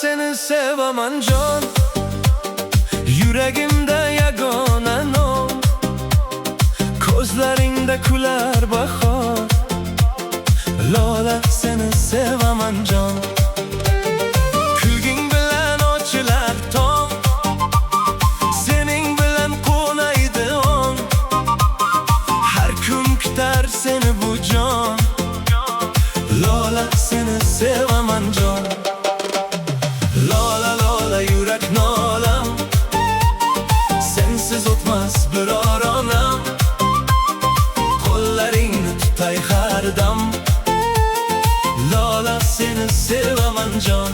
seni sevaman jon, yuragimda yagona nom. Ko'zlaringda kular bahor, Lola seni sevaman jon. Kulging bilan ochilar tong, sening bilan qo'naydi ong. Har kun kutar seni bu jon, Lola seni sevaman jon. Lola Lola yurak nolam, sensiz o'tmas biror onam. Qo'llaringni tutay har dam, Lola seni sevaman jon.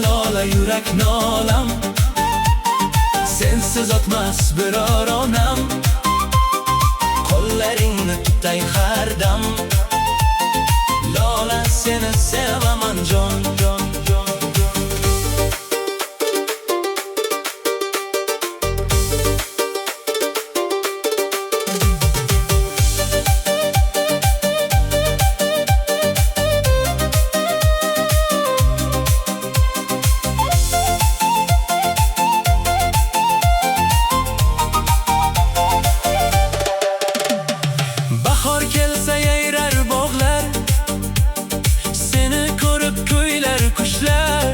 Lola yurak nolam, sensiz o'tmas biror onam. Qo'llaringni tutay har dam, Lola seni sevaman jon, jon, jon, jon. Bahor kelsa yayrar bog'lar, seni ko'rib kuylar qushlar.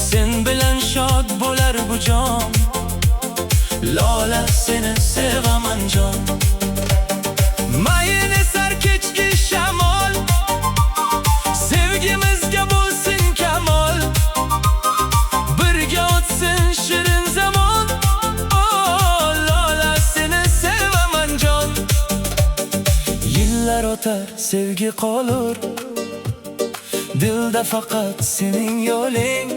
Sen bilan shod bo'lar bu jon, Lola seni sevaman jon. Mayin esar kechki shamol, sevgimizga bo'lsin kamol. Birga o'tsin shirin zamon, oh Lola seni sevaman jon. Yillar o'tar, sevgi qolur, dilda faqat sening yo'ling.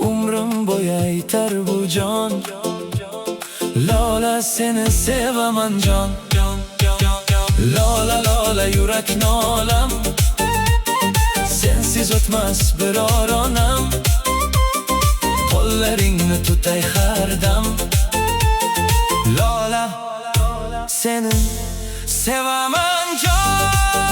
Umrim bo'yi aytar bu jon, Lola seni sevaman jon. Lola Lola yurak nolam, sensiz o'tmas biror onam. Qo'llaringni tutay har dam, Lola seni sevaman jon.